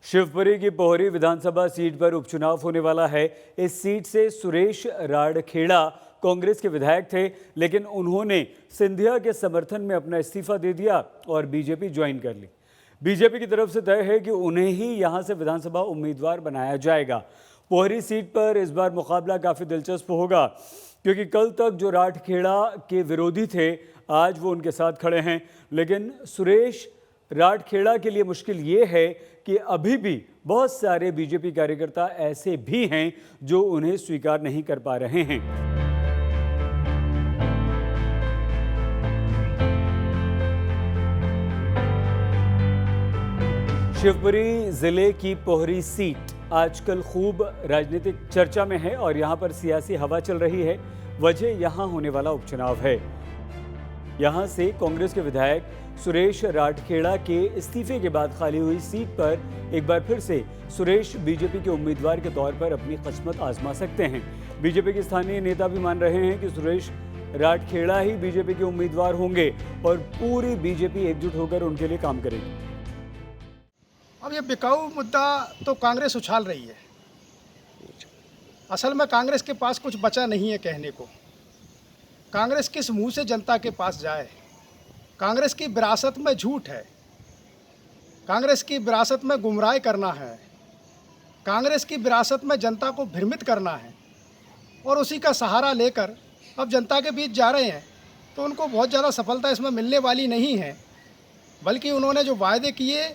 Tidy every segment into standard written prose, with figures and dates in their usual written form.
शिवपुरी की पोहरी विधानसभा सीट पर उपचुनाव होने वाला है। इस सीट से सुरेश राठखेड़ा कांग्रेस के विधायक थे, लेकिन उन्होंने सिंधिया के समर्थन में अपना इस्तीफा दे दिया और बीजेपी ज्वाइन कर ली। बीजेपी की तरफ से तय है कि उन्हें ही यहां से विधानसभा उम्मीदवार बनाया जाएगा। पोहरी सीट पर इस बार मुकाबला काफी दिलचस्प होगा, क्योंकि कल तक जो राठखेड़ा के विरोधी थे, आज वो उनके साथ खड़े हैं। लेकिन सुरेश राठखेड़ा के लिए मुश्किल ये है कि अभी भी बहुत सारे बीजेपी कार्यकर्ता ऐसे भी हैं जो उन्हें स्वीकार नहीं कर पा रहे हैं। शिवपुरी जिले की पोहरी सीट आजकल खूब राजनीतिक चर्चा में है और यहां पर सियासी हवा चल रही है। वजह यहां होने वाला उपचुनाव है। यहां से कांग्रेस के विधायक सुरेश राठखेड़ा के इस्तीफे के बाद खाली हुई सीट पर एक बार फिर से सुरेश बीजेपी के उम्मीदवार के तौर पर अपनी किस्मत आजमा सकते हैं। बीजेपी के स्थानीय नेता भी मान रहे हैं कि सुरेश राठखेड़ा ही बीजेपी के उम्मीदवार होंगे और पूरी बीजेपी एकजुट होकर उनके लिए काम करेगी। अब ये बिकाऊ मुद्दा तो कांग्रेस उछाल रही है। असल में कांग्रेस के पास कुछ बचा नहीं है कहने को। कांग्रेस किस मुंह से जनता के पास जाए? कांग्रेस की विरासत में झूठ है, कांग्रेस की विरासत में गुमराह करना है, कांग्रेस की विरासत में जनता को भ्रमित करना है और उसी का सहारा लेकर अब जनता के बीच जा रहे हैं। तो उनको बहुत ज़्यादा सफलता इसमें मिलने वाली नहीं है, बल्कि उन्होंने जो वायदे किए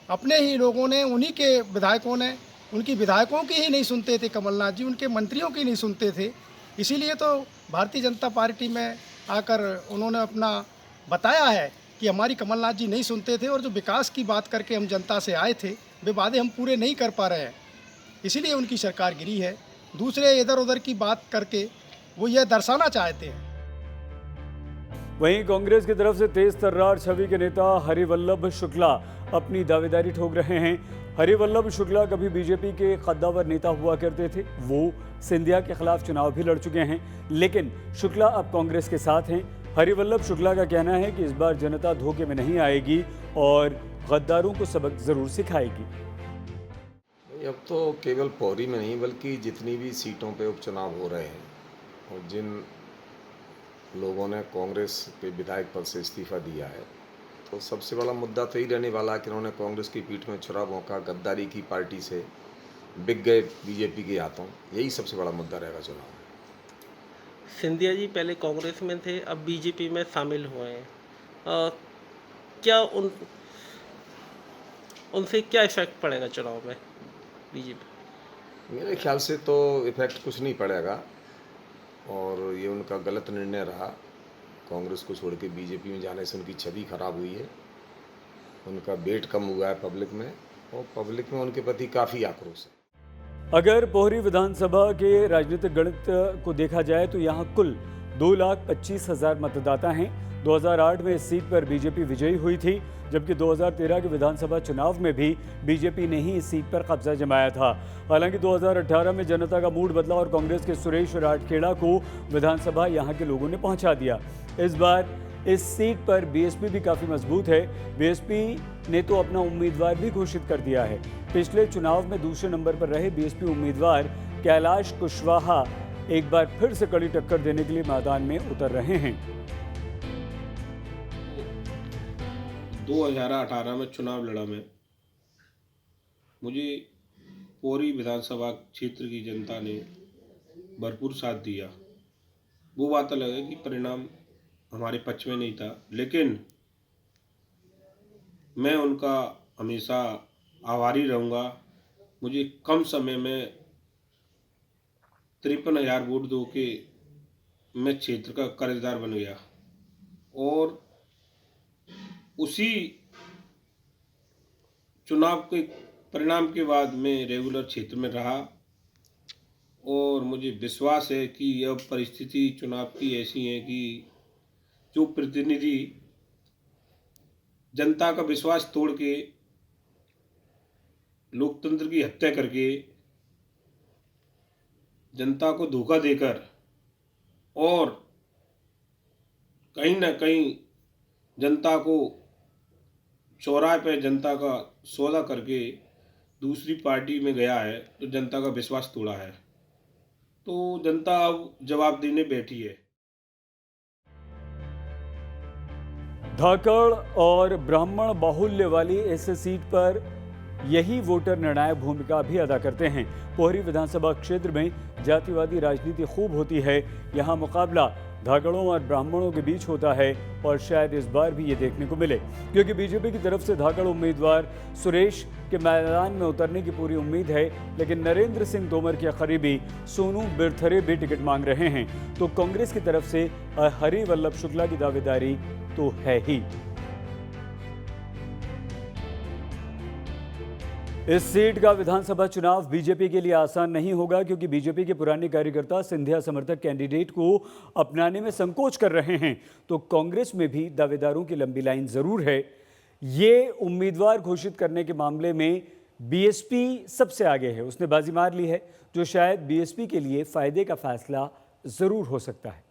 अपने ही लोगों ने, उन्हीं के विधायकों ने, उनकी विधायकों की ही नहीं सुनते थे कमलनाथ जी, उनके मंत्रियों की नहीं सुनते थे। इसीलिए तो भारतीय जनता पार्टी में आकर उन्होंने अपना बताया है कि हमारी कमलनाथ जी नहीं सुनते थे और जो विकास की बात करके हम जनता से आए थे, वे वादे हम पूरे नहीं कर पा रहे हैं, इसीलिए उनकी सरकार गिरी है। दूसरे इधर उधर की बात करके वो यह दर्शाना चाहते हैं। वहीं कांग्रेस की तरफ से तेज तर्रार छवि के नेता हरिवल्लभ शुक्ला अपनी दावेदारी ठोक रहे हैं। हरिवल्लभ शुक्ला कभी बीजेपी के कद्दावर नेता हुआ करते थे। वो सिंधिया के खिलाफ चुनाव भी लड़ चुके हैं, लेकिन शुक्ला अब कांग्रेस के साथ हैं। हरिवल्लभ शुक्ला का कहना है कि इस बार जनता धोखे में नहीं आएगी और गद्दारों को सबक जरूर सिखाएगी। अब तो केवल पोहरी में नहीं बल्कि जितनी भी सीटों पे उपचुनाव हो रहे हैं और जिन लोगों ने कांग्रेस के विधायक पद से इस्तीफा दिया है, तो सबसे बड़ा मुद्दा तो यही रहने वाला कि उन्होंने कांग्रेस की पीठ में छुरा भोंका, गद्दारी की, पार्टी से बिक गए बीजेपी के हाथों। यही सबसे बड़ा मुद्दा रहेगा चुनाव में। सिंधिया जी पहले कांग्रेस में थे, अब बीजेपी में शामिल हुए हैं। क्या उनसे क्या इफेक्ट पड़ेगा चुनाव में बीजेपी? मेरे ख्याल से तो इफेक्ट कुछ नहीं पड़ेगा और ये उनका गलत निर्णय रहा। कांग्रेस को छोड़ के बीजेपी में जाने से उनकी छवि खराब हुई है, उनका वेट कम हुआ है पब्लिक में और पब्लिक में उनके प्रति काफ़ी आक्रोश है। अगर पोहरी विधानसभा के राजनीतिक गणित को देखा जाए तो यहां कुल 2,25,000 मतदाता हैं। 2008 में इस सीट पर बीजेपी विजयी हुई थी, जबकि 2013 के विधानसभा चुनाव में भी बीजेपी ने ही इस सीट पर कब्जा जमाया था। हालांकि 2018 में जनता का मूड बदला और कांग्रेस के सुरेश राठखेड़ा को विधानसभा यहां के लोगों ने पहुंचा दिया। इस बार इस सीट पर बीएसपी भी काफ़ी मजबूत है। बीएसपी ने तो अपना उम्मीदवार भी घोषित कर दिया है। पिछले चुनाव में दूसरे नंबर पर रहे बीएसपी उम्मीदवार कैलाश कुशवाहा एक बार फिर से कड़ी टक्कर देने के लिए मैदान में उतर रहे हैं। 2018 में चुनाव लड़ा मैं, मुझे पोहरी विधानसभा क्षेत्र की जनता ने भरपूर साथ दिया। वो बात अलग है कि परिणाम हमारे पक्ष में नहीं था, लेकिन मैं उनका हमेशा आभारी रहूँगा। मुझे कम समय में 53,000 वोट दो के मैं क्षेत्र का कर्जदार बन गया और उसी चुनाव के परिणाम के बाद मैं रेगुलर क्षेत्र में रहा और मुझे विश्वास है कि अब परिस्थिति चुनाव की ऐसी है कि जो प्रतिनिधि जनता का विश्वास तोड़ के, लोकतंत्र की हत्या करके, जनता को धोखा देकर और कहीं ना कहीं जनता को चौराहे पे जनता का सौदा करके दूसरी पार्टी में गया है तो जनता का विश्वास तोड़ा है, तो जनता अब जवाब देने बैठी है। धाकड़ और ब्राह्मण बाहुल्य वाली इस सीट पर यही वोटर निर्णायक भूमिका भी अदा करते हैं। पोहरी विधानसभा क्षेत्र में जातिवादी राजनीति खूब होती है। यहाँ मुकाबला धाकड़ों और ब्राह्मणों के बीच होता है और शायद इस बार भी ये देखने को मिले, क्योंकि बीजेपी की तरफ से धाकड़ उम्मीदवार सुरेश के मैदान में उतरने की पूरी उम्मीद है, लेकिन नरेंद्र सिंह तोमर के करीबी सोनू बिरथरे भी टिकट मांग रहे हैं। तो कांग्रेस की तरफ से हरि वल्लभ शुक्ला की दावेदारी तो है ही। इस सीट का विधानसभा चुनाव बीजेपी के लिए आसान नहीं होगा, क्योंकि बीजेपी के पुराने कार्यकर्ता सिंधिया समर्थक कैंडिडेट को अपनाने में संकोच कर रहे हैं। तो कांग्रेस में भी दावेदारों की लंबी लाइन जरूर है। ये उम्मीदवार घोषित करने के मामले में बीएसपी सबसे आगे है, उसने बाजी मार ली है, जो शायद बीएसपी के लिए फायदे का फैसला जरूर हो सकता है।